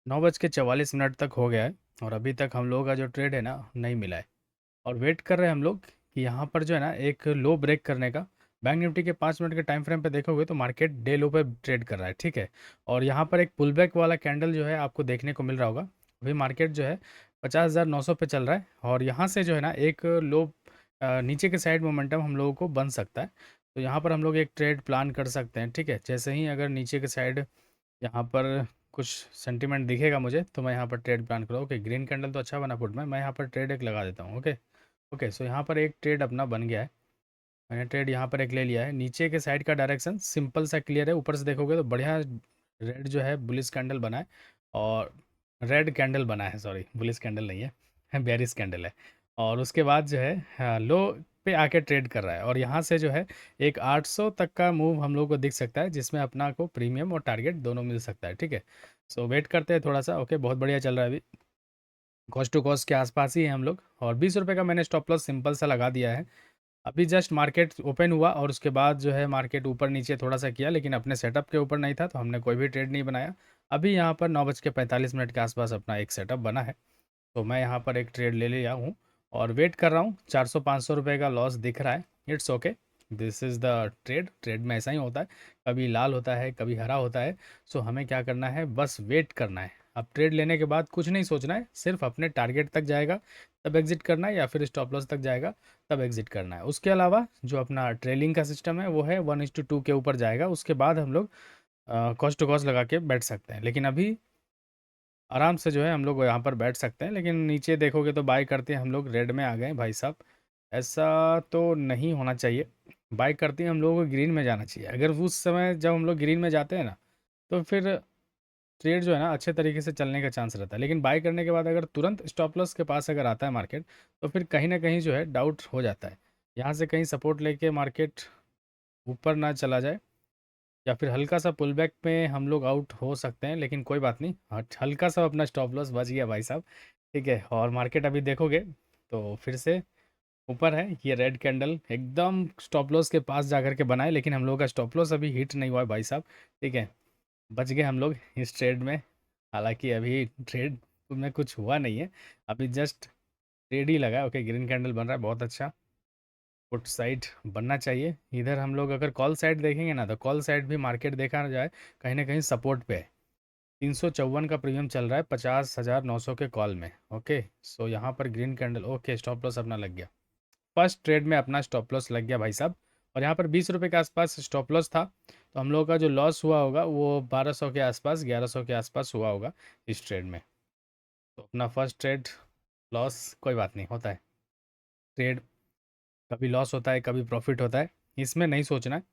9:44 तक हो गया है और अभी तक हम लोगों का जो ट्रेड है ना नहीं मिला है। और वेट कर रहे हैं हम लोग कि यहाँ पर जो है ना एक लो ब्रेक करने का। बैंक निफ्टी के 5 मिनट के टाइम फ्रेम पे देखोगे तो मार्केट डे लो पे ट्रेड कर रहा है, ठीक है। और यहाँ पर एक पुल बैक वाला कैंडल जो है आपको देखने को मिल रहा होगा। अभी मार्केट जो है 50,900 पे चल रहा है और यहाँ से जो है ना एक लो नीचे के साइड मोमेंटम हम लोगों को बन सकता है। तो यहाँ पर हम लोग एक ट्रेड प्लान कर सकते हैं, ठीक है। जैसे ही अगर नीचे के साइड यहाँ पर कुछ सेंटीमेंट दिखेगा मुझे तो मैं यहाँ पर ट्रेड प्लान करूँ। ओके, ग्रीन कैंडल तो अच्छा बना पुट में, मैं यहाँ पर ट्रेड एक लगा देता हूँ। ओके ओके, सो यहाँ पर एक ट्रेड अपना बन गया है। मैंने ट्रेड यहाँ पर एक ले लिया है। नीचे के साइड का डायरेक्शन सिंपल सा क्लियर है। ऊपर से देखोगे तो बढ़िया रेड जो है बुलिस कैंडल बना है और रेड कैंडल बना है, सॉरी बुलिस कैंडल नहीं है बेरिस कैंडल है। और उसके बाद जो है लो पे आके ट्रेड कर रहा है और यहाँ से जो है एक 800 तक का मूव हम लोग को दिख सकता है, जिसमें अपना को प्रीमियम और टारगेट दोनों मिल सकता है, ठीक है। सो वेट करते हैं थोड़ा सा। ओके, बहुत बढ़िया चल रहा है अभी। कॉस्ट टू कॉस्ट के आसपास ही है हम लोग और 20 रुपये का मैंने स्टॉप लॉस सिंपल सा लगा दिया है। अभी जस्ट मार्केट ओपन हुआ और उसके बाद जो है मार्केट ऊपर नीचे थोड़ा सा किया, लेकिन अपने सेटअप के ऊपर नहीं था तो हमने कोई भी ट्रेड नहीं बनाया। अभी यहाँ पर 9:45 के आसपास अपना एक सेटअप बना है, तो मैं यहाँ पर एक ट्रेड ले लिया हूँ और वेट कर रहा हूँ। 400-500 रुपये का लॉस दिख रहा है, it's okay. This is the trade. Trade में ऐसा ही होता है, कभी लाल होता है कभी हरा होता है। सो हमें क्या करना है, बस वेट करना है। अब ट्रेड लेने के बाद कुछ नहीं सोचना है, सिर्फ अपने टारगेट तक जाएगा तब एग्जिट करना है या फिर स्टॉप लॉस तक जाएगा तब एग्जिट करना है। उसके अलावा जो अपना ट्रेलिंग का सिस्टम है वो है 1:2 के ऊपर जाएगा, उसके बाद हम लोग कॉस्ट टू कॉस्ट लगा के बैठ सकते हैं। लेकिन अभी आराम से जो है हम लोग यहाँ पर बैठ सकते हैं। लेकिन नीचे देखोगे तो बाय करते हैं हम लोग रेड में आ गए भाई साहब। ऐसा तो नहीं होना चाहिए। बाय करते हैं हम लोगों को ग्रीन में जाना चाहिए। अगर उस समय जब हम लोग ग्रीन में जाते हैं ना तो फिर ट्रेड जो है ना अच्छे तरीके से चलने का चांस रहता है। लेकिन बाय करने के बाद अगर तुरंत स्टॉप लॉस के पास अगर आता है मार्केट तो फिर कहीं ना कहीं जो है डाउट हो जाता है। यहाँ से कहीं सपोर्ट लेके मार्केट ऊपर ना चला जाए या फिर हल्का सा पुल बैक में हम लोग आउट हो सकते हैं। लेकिन कोई बात नहीं, हल्का सा अपना स्टॉप लॉस बच गया भाई साहब, ठीक है। और मार्केट अभी देखोगे तो फिर से ऊपर है। ये रेड कैंडल एकदम स्टॉप लॉस के पास जा कर के बनाए, लेकिन हम लोग का स्टॉप लॉस अभी हिट नहीं हुआ है भाई साहब, ठीक है। बच गए हम लोग इस ट्रेड में। हालांकि अभी ट्रेड में कुछ हुआ नहीं है, अभी जस्ट ट्रेड ही लगा है। ओके, ग्रीन कैंडल बन रहा है, बहुत अच्छा। पुट साइड बनना चाहिए। इधर हम लोग अगर कॉल साइड देखेंगे ना तो कॉल साइड भी मार्केट देखा जाए कहीं ना कहीं सपोर्ट पे है। 354 का प्रीमियम चल रहा है 50,900 के कॉल में। ओके, सो यहाँ पर green candle. Okay, stop loss अपना लग गया। फर्स्ट ट्रेड में अपना स्टॉप लॉस लग गया भाई साहब। और यहाँ पर 20 रुपये के आसपास स्टॉप लॉस था, तो हम लोगों का जो लॉस हुआ होगा वो 1200 के आसपास, 1100 के आसपास हुआ होगा इस ट्रेड में। तो अपना फर्स्ट ट्रेड लॉस, कोई बात नहीं, होता है। ट्रेड कभी लॉस होता है कभी प्रॉफिट होता है, इसमें नहीं सोचना है।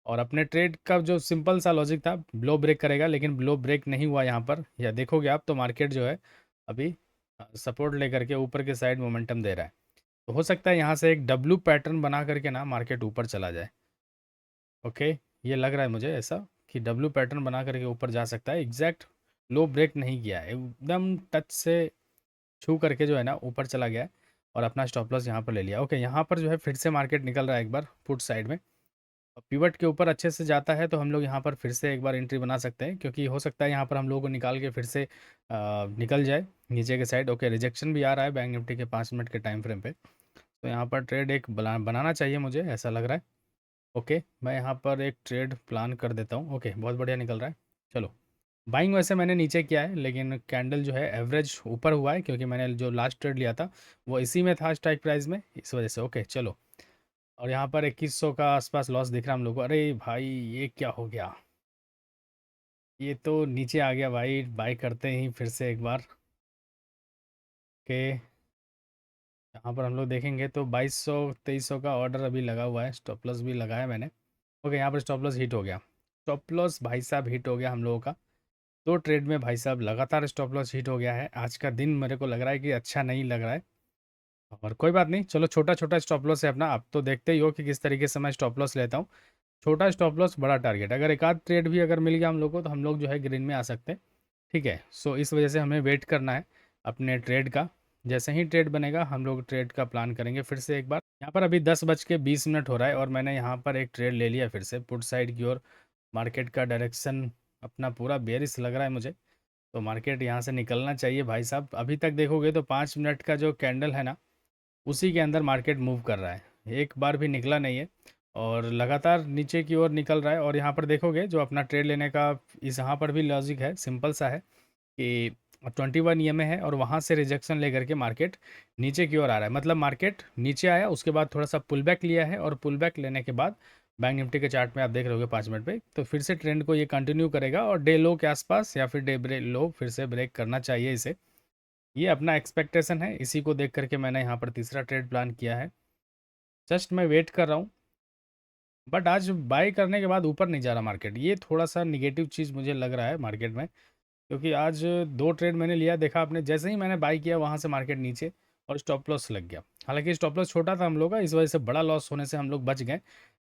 और अपने ट्रेड का जो सिंपल सा लॉजिक था, ब्लो ब्रेक करेगा, लेकिन ब्लो ब्रेक नहीं हुआ यहाँ पर। या देखोगे आप तो मार्केट जो है अभी सपोर्ट लेकर के ऊपर के साइड मोमेंटम दे रहा है। तो हो सकता है यहाँ से एक डब्लू पैटर्न बना करके ना मार्केट ऊपर चला जाए। ओके, ये लग रहा है मुझे ऐसा कि डब्लू पैटर्न बना करके ऊपर जा सकता है। एग्जैक्ट लो ब्रेक नहीं किया है, एकदम टच से छू करके जो है ना ऊपर चला गया है और अपना स्टॉप लॉस यहाँ पर ले लिया। ओके, यहाँ पर जो है फिर से मार्केट निकल रहा है एक बार पुट साइड में। पिवट के ऊपर अच्छे से जाता है तो हम लोग यहाँ पर फिर से एक बार एंट्री बना सकते हैं, क्योंकि हो सकता है यहाँ पर हम लोगों को निकाल के फिर से निकल जाए नीचे के साइड। ओके, रिजेक्शन भी आ रहा है बैंक निफ्टी के 5 मिनट के टाइम फ्रेम पे, तो यहाँ पर ट्रेड एक बनाना चाहिए मुझे ऐसा लग रहा है। ओके, मैं यहाँ पर एक ट्रेड प्लान कर देता हूँ। ओके, बहुत बढ़िया निकल रहा है। चलो, बाइंग वैसे मैंने नीचे किया है, लेकिन कैंडल जो है एवरेज ऊपर हुआ है, क्योंकि मैंने जो लास्ट ट्रेड लिया था वो इसी में था स्ट्राइक प्राइस में, इस वजह से। ओके चलो, और यहाँ पर 2100 का आसपास लॉस दिख रहा है हम लोग को। अरे भाई, ये क्या हो गया, ये तो नीचे आ गया भाई। बाई करते ही फिर से एक बार के यहाँ पर हम लोग देखेंगे तो 2200 2300 का ऑर्डर अभी लगा हुआ है, स्टॉप लॉस भी लगाया मैंने। ओके, यहाँ पर स्टॉप लॉस हिट हो गया। स्टॉप लॉस भाई साहब हिट हो गया हम लोगों का। दो ट्रेड में भाई साहब लगातार स्टॉप लॉस हिट हो गया है। आज का दिन मेरे को लग रहा है कि अच्छा नहीं लग रहा है, और कोई बात नहीं। चलो, छोटा छोटा स्टॉप लॉस है अपना। आप तो देखते ही हो कि किस तरीके से मैं स्टॉप लॉस लेता हूँ। छोटा स्टॉप लॉस बड़ा टारगेट। अगर एक आध ट्रेड भी अगर मिल गया हम लोग को तो हम लोग जो है ग्रीन में आ सकते हैं, ठीक है। सो इस वजह से हमें वेट करना है अपने ट्रेड का। जैसे ही ट्रेड बनेगा हम लोग ट्रेड का प्लान करेंगे फिर से एक बार। यहाँ पर अभी 10:20 हो रहा है और मैंने यहाँ पर एक ट्रेड ले लिया फिर से पुट साइड की ओर। मार्केट का डायरेक्शन अपना पूरा बेरिश लग रहा है मुझे। तो मार्केट यहाँ से निकलना चाहिए भाई साहब। अभी तक देखोगे तो 5 मिनट का जो कैंडल है ना, उसी के अंदर मार्केट मूव कर रहा है, एक बार भी निकला नहीं है और लगातार नीचे की ओर निकल रहा है। और यहाँ पर देखोगे जो अपना ट्रेड लेने का इस यहाँ पर भी लॉजिक है, सिंपल सा है कि 21 ईएमए है और वहाँ से रिजेक्शन लेकर के मार्केट नीचे की ओर आ रहा है। मतलब मार्केट नीचे आया, उसके बाद थोड़ा सा पुल बैक लिया है और पुल बैक लेने के बाद बैंक निफ्टी के चार्ट में आप देख रहे होगे 5 मिनट पे, तो फिर से ट्रेंड को ये कंटिन्यू करेगा और डे लो के आसपास या फिर डे ब्रेक लो फिर से ब्रेक करना चाहिए इसे। ये अपना एक्सपेक्टेशन है, इसी को देख करके मैंने यहाँ पर तीसरा ट्रेड प्लान किया है। जस्ट मैं वेट कर रहा हूँ, बट आज बाय करने के बाद ऊपर नहीं जा रहा मार्केट, ये थोड़ा सा निगेटिव चीज़ मुझे लग रहा है मार्केट में। क्योंकि आज 2 ट्रेड मैंने लिया, देखा आपने, जैसे ही मैंने बाई किया वहाँ से मार्केट नीचे और स्टॉप लॉस लग गया। हालांकि स्टॉप लॉस छोटा था हम लोग का, इस वजह से बड़ा लॉस होने से हम लोग बच गए।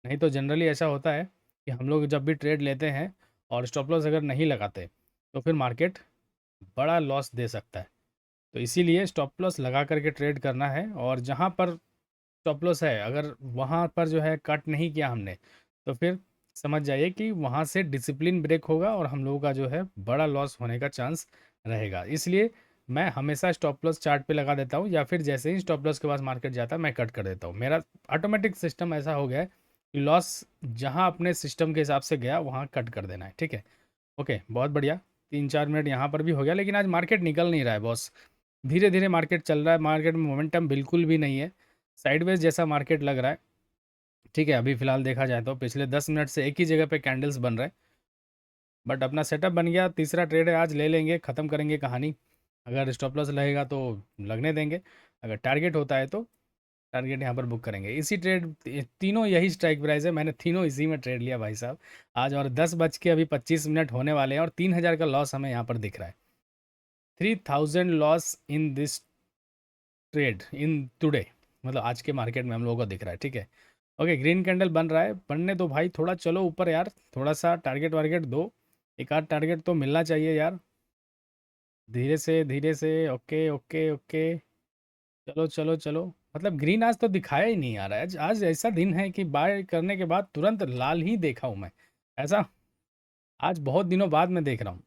नहीं तो जनरली ऐसा होता है कि हम लोग जब भी ट्रेड लेते हैं और स्टॉप लॉस अगर नहीं लगाते तो फिर मार्केट बड़ा लॉस दे सकता है। तो इसीलिए स्टॉप लॉस लगा करके ट्रेड करना है। और जहाँ पर स्टॉप लॉस है, अगर वहाँ पर जो है कट नहीं किया हमने, तो फिर समझ जाइए कि वहाँ से डिसिप्लिन ब्रेक होगा और हम लोगों का जो है बड़ा लॉस होने का चांस रहेगा। इसलिए मैं हमेशा स्टॉप लॉस चार्ट पे लगा देता हूँ, या फिर जैसे ही स्टॉप लॉस के पास मार्केट जाता है मैं कट कर देता हूँ। मेरा ऑटोमेटिक सिस्टम ऐसा हो गया है कि लॉस जहाँ अपने सिस्टम के हिसाब से गया वहाँ कट कर देना है, ठीक है। ओके, बहुत बढ़िया। 3-4 मिनट यहाँ पर भी हो गया, लेकिन आज मार्केट निकल नहीं रहा है बॉस। धीरे धीरे मार्केट चल रहा है, मार्केट में मोमेंटम बिल्कुल भी नहीं है, साइडवेज जैसा मार्केट लग रहा है। ठीक है, अभी फिलहाल देखा जाए तो पिछले 10 मिनट से एक ही जगह पे कैंडल्स बन रहे हैं, बट अपना सेटअप बन गया। तीसरा ट्रेड है, आज ले लेंगे, ख़त्म करेंगे कहानी। अगर स्टॉप लॉस लगेगा तो लगने देंगे, अगर टारगेट होता है तो टारगेट यहाँ पर बुक करेंगे। इसी ट्रेड तीनों यही स्ट्राइक प्राइस है, मैंने तीनों इसी में ट्रेड लिया भाई साहब आज। और 10 बज के अभी 25 मिनट होने वाले हैं और 3,000 का लॉस हमें यहाँ पर दिख रहा है। 3,000 loss in this trade in today, मतलब आज के मार्केट में हम लोगों को दिख रहा है, ठीक है। ओके, ग्रीन कैंडल बन रहा है, बनने दो भाई, थोड़ा चलो ऊपर यार, थोड़ा सा टारगेट वारगेट दो, एक आध टारगेट तो मिलना चाहिए यार, धीरे से धीरे से। ओके ओके ओके, चलो चलो चलो। मतलब ग्रीन आज तो दिखाया ही नहीं यार, आज ऐसा दिन है कि बाय करने के बाद तुरंत लाल ही देखा हूँ मैं, ऐसा आज बहुत दिनों बाद मैं देख रहा हूँ।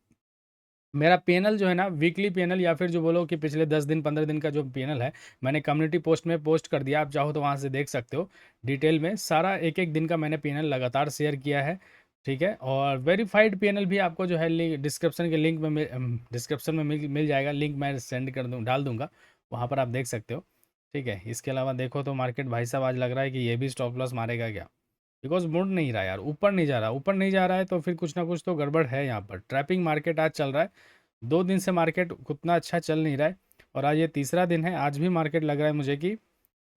मेरा पैनल जो है ना, वीकली पैनल या फिर जो बोलो कि पिछले 10 दिन 15 दिन का जो पैनल है, मैंने कम्युनिटी पोस्ट में पोस्ट कर दिया, आप चाहो तो वहाँ से देख सकते हो डिटेल में सारा, एक एक दिन का मैंने पैनल लगातार शेयर किया है, ठीक है। और वेरीफाइड पैनल भी आपको जो है डिस्क्रिप्शन के लिंक में डिस्क्रिप्शन में मिल जाएगा, लिंक मैं सेंड कर दूँ, डाल दूंगा, वहाँ पर आप देख सकते हो, ठीक है। इसके अलावा देखो तो मार्केट भाई साहब आज लग रहा है कि ये भी स्टॉप लॉस मारेगा क्या, बिकॉज मुड़ नहीं रहा यार, ऊपर नहीं जा रहा, ऊपर नहीं जा रहा है तो फिर कुछ ना कुछ तो गड़बड़ है यहाँ पर। ट्रैपिंग मार्केट आज चल रहा है, 2 दिन से मार्केट उतना अच्छा चल नहीं रहा है और आज ये तीसरा दिन है, आज भी मार्केट लग रहा है मुझे कि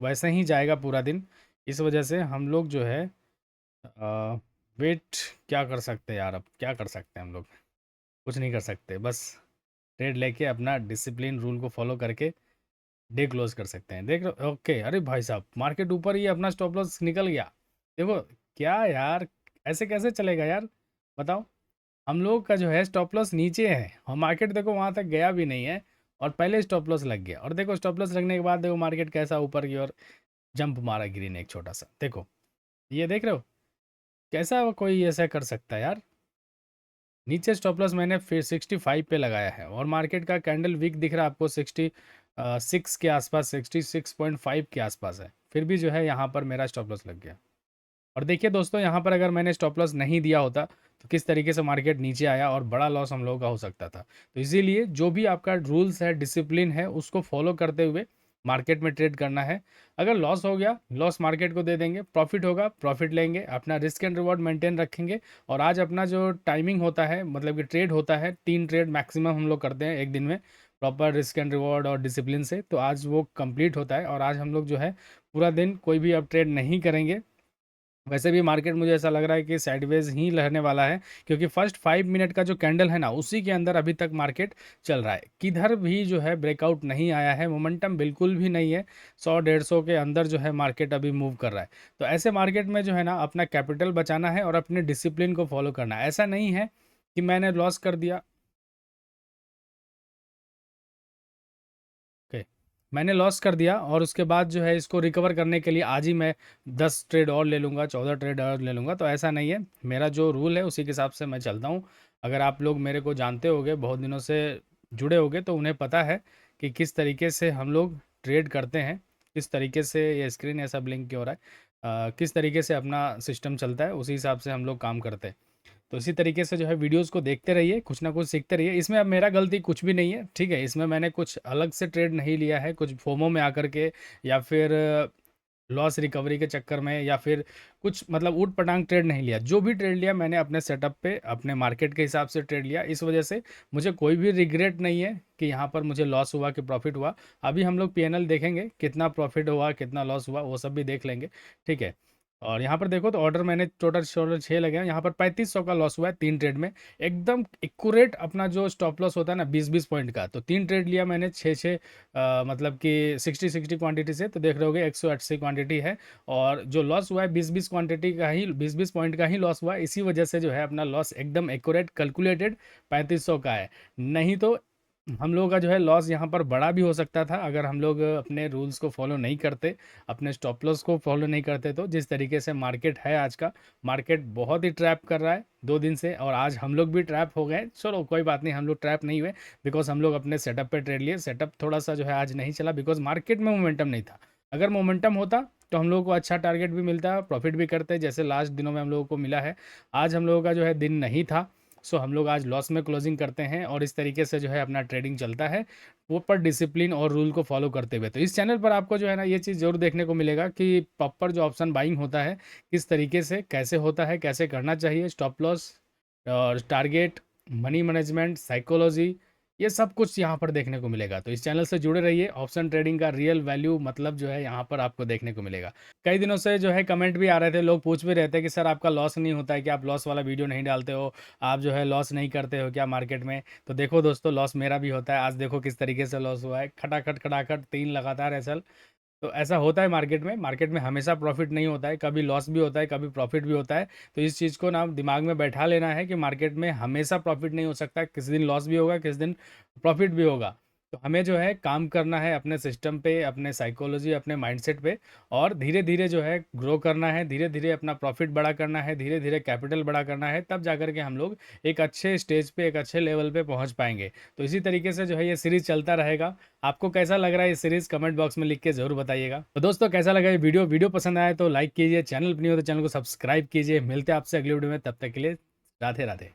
वैसे ही जाएगा पूरा दिन। इस वजह से हम लोग जो है वेट क्या कर सकते हैं यार, अब क्या कर सकते हैं हम लोग, कुछ नहीं कर सकते, बस ट्रेड लेके अपना डिसिप्लिन रूल को फॉलो करके डे क्लोज कर सकते हैं। देख रहे ओके, अरे भाई साहब मार्केट ऊपर ही अपना स्टॉप लॉस निकल गया, देखो क्या यार, ऐसे कैसे चलेगा यार, बताओ। हम लोग का जो है स्टॉप लॉस नीचे है और मार्केट देखो वहाँ तक गया भी नहीं है और पहले स्टॉप लॉस लग गया, और देखो स्टॉप लॉस लगने के बाद देखो मार्केट कैसा ऊपर की ओर जंप मारा ग्रीन एक छोटा सा, देखो ये देख रहे हो, कैसा कोई ऐसा कर सकता है यार। नीचे स्टॉप लॉस मैंने फिर 65 पे लगाया है और मार्केट का कैंडल वीक दिख रहा है आपको 66 के आसपास, 66.5 के आसपास है, फिर भी जो है यहाँ पर मेरा स्टॉप लॉस लग गया। और देखिए दोस्तों, यहाँ पर अगर मैंने स्टॉप लॉस नहीं दिया होता तो किस तरीके से मार्केट नीचे आया और बड़ा लॉस हम लोगों का हो सकता था। तो इसीलिए जो भी आपका रूल्स है, डिसिप्लिन है, उसको फॉलो करते हुए मार्केट में ट्रेड करना है। अगर लॉस हो गया, लॉस मार्केट को दे देंगे, प्रॉफिट होगा प्रॉफिट लेंगे, अपना रिस्क एंड रिवॉर्ड मेंटेन रखेंगे। और आज अपना जो टाइमिंग होता है, मतलब कि ट्रेड होता है, 3 ट्रेड मैक्सिमम हम लोग करते हैं एक दिन में, प्रॉपर रिस्क एंड रिवॉर्ड और डिसिप्लिन से, तो आज वो कंप्लीट होता है। और आज हम लोग जो है पूरा दिन कोई भी अब ट्रेड नहीं करेंगे। वैसे भी मार्केट मुझे ऐसा लग रहा है कि साइडवेज ही रहने वाला है, क्योंकि फर्स्ट 5 मिनट का जो कैंडल है ना, उसी के अंदर अभी तक मार्केट चल रहा है, किधर भी जो है ब्रेकआउट नहीं आया है, मोमेंटम बिल्कुल भी नहीं है, 100-150 के अंदर जो है मार्केट अभी मूव कर रहा है। तो ऐसे मार्केट में जो है ना, अपना कैपिटल बचाना है और अपने डिसिप्लिन को फॉलो करना है। ऐसा नहीं है कि मैंने लॉस कर दिया, ओके, मैंने लॉस कर दिया और उसके बाद जो है इसको रिकवर करने के लिए आज ही मैं 10 ट्रेड और ले लूँगा, 14 ट्रेड और ले लूँगा, तो ऐसा नहीं है। मेरा जो रूल है उसी के हिसाब से मैं चलता हूँ। अगर आप लोग मेरे को जानते होगे, बहुत दिनों से जुड़े होगे, तो उन्हें पता है कि किस तरीके से हम लोग ट्रेड करते हैं, किस तरीके से ये स्क्रीन ऐसा ब्लिंक क्यों हो रहा है, किस तरीके से अपना सिस्टम चलता है, उसी हिसाब से हम लोग काम करते हैं। तो इसी तरीके से जो है वीडियोस को देखते रहिए, कुछ ना कुछ सीखते रहिए। इसमें अब मेरा गलती कुछ भी नहीं है, ठीक है? इसमें मैंने कुछ अलग से ट्रेड नहीं लिया है, कुछ फोमो में आकर के, या फिर लॉस रिकवरी के चक्कर में, या फिर कुछ मतलब ऊट पटांग ट्रेड नहीं लिया। जो भी ट्रेड लिया मैंने अपने सेटअप पे, अपने मार्केट के हिसाब से ट्रेड लिया। इस वजह से मुझे कोई भी रिग्रेट नहीं है कि यहाँ पर मुझे लॉस हुआ कि प्रॉफिट हुआ। अभी हम लोग पीएनएल देखेंगे, कितना प्रॉफिट हुआ कितना लॉस हुआ वो सब भी देख लेंगे, ठीक है? और यहाँ पर देखो तो ऑर्डर मैंने टोटल टोटल 6 लगे हैं, यहाँ पर 3500 का लॉस हुआ है 3 ट्रेड में। एकदम एक्यूरेट अपना जो स्टॉप लॉस होता है ना 20-20 पॉइंट का, तो 3 ट्रेड लिया मैंने 6-6, मतलब कि 60-60 क्वांटिटी से, तो देख रहे होगे 180 क्वांटिटी है। और जो लॉस हुआ है 20-20 क्वांटिटी का ही, 20-20 पॉइंट का ही लॉस हुआ है। इसी वजह से जो है अपना लॉस एकदम एक्यूरेट कैलकुलेटेड 3500 का है। नहीं तो हम लोगों का जो है लॉस यहाँ पर बड़ा भी हो सकता था, अगर हम लोग अपने रूल्स को फॉलो नहीं करते, अपने स्टॉप लॉस को फॉलो नहीं करते। तो जिस तरीके से मार्केट है आज का, मार्केट बहुत ही ट्रैप कर रहा है 2 दिन से, और आज हम लोग भी ट्रैप हो गए। चलो कोई बात नहीं, हम लोग ट्रैप नहीं हुए, बिकॉज हम लोग अपने सेटअप पे ट्रेड लिए। सेटअप थोड़ा सा जो है आज नहीं चला, बिकॉज मार्केट में मोमेंटम नहीं था। अगर मोमेंटम होता तो हम लोगों को अच्छा टारगेट भी मिलता, प्रॉफिट भी करते, जैसे लास्ट दिनों में हम लोगों को मिला है। आज हम लोगों का जो है दिन नहीं था, सो हम लोग आज लॉस में क्लोजिंग करते हैं। और इस तरीके से जो है अपना ट्रेडिंग चलता है, वो पर डिसिप्लिन और रूल को फॉलो करते हुए। तो इस चैनल पर आपको जो है ना ये चीज़ ज़रूर देखने को मिलेगा कि प्रॉपर जो ऑप्शन बाइंग होता है किस तरीके से कैसे होता है, कैसे करना चाहिए, स्टॉप लॉस और टारगेट, मनी मैनेजमेंट, साइकोलॉजी, ये सब कुछ यहाँ पर देखने को मिलेगा। तो इस चैनल से जुड़े रहिए, ऑप्शन ट्रेडिंग का रियल वैल्यू मतलब जो है यहाँ पर आपको देखने को मिलेगा। कई दिनों से जो है कमेंट भी आ रहे थे, लोग पूछ भी रहे थे कि सर आपका लॉस नहीं होता है कि आप लॉस वाला वीडियो नहीं डालते हो, आप जो है लॉस नहीं करते हो क्या मार्केट में? तो देखो दोस्तों, लॉस मेरा भी होता है। आज देखो किस तरीके से लॉस हुआ है, खटाखट खटाखट 3 लगातार ऐसा। तो ऐसा होता है मार्केट में। मार्केट में हमेशा प्रॉफिट नहीं होता है, कभी लॉस भी होता है, कभी प्रॉफिट भी होता है। तो इस चीज़ को ना दिमाग में बैठा लेना है कि मार्केट में हमेशा प्रॉफिट नहीं हो सकता, किसी दिन लॉस भी होगा, किसी दिन प्रॉफिट भी होगा। तो हमें जो है काम करना है अपने सिस्टम पे, अपने साइकोलॉजी, अपने माइंडसेट पे, और धीरे धीरे जो है ग्रो करना है, धीरे धीरे अपना प्रॉफिट बड़ा करना है, धीरे धीरे कैपिटल बड़ा करना है, तब जाकर के हम लोग एक अच्छे स्टेज पे, एक अच्छे लेवल पे पहुंच पाएंगे। तो इसी तरीके से जो है ये सीरीज चलता रहेगा। आपको कैसा लग रहा है ये सीरीज, कमेंट बॉक्स में लिख के जरूर बताइएगा। तो दोस्तों कैसा लगा ये वीडियो? वीडियो पसंद आया तो लाइक कीजिए, चैनल पर नहीं हो तो चैनल को सब्सक्राइब कीजिए। मिलते हैं आपसे अगले वीडियो में, तब तक के लिए राधे राधे।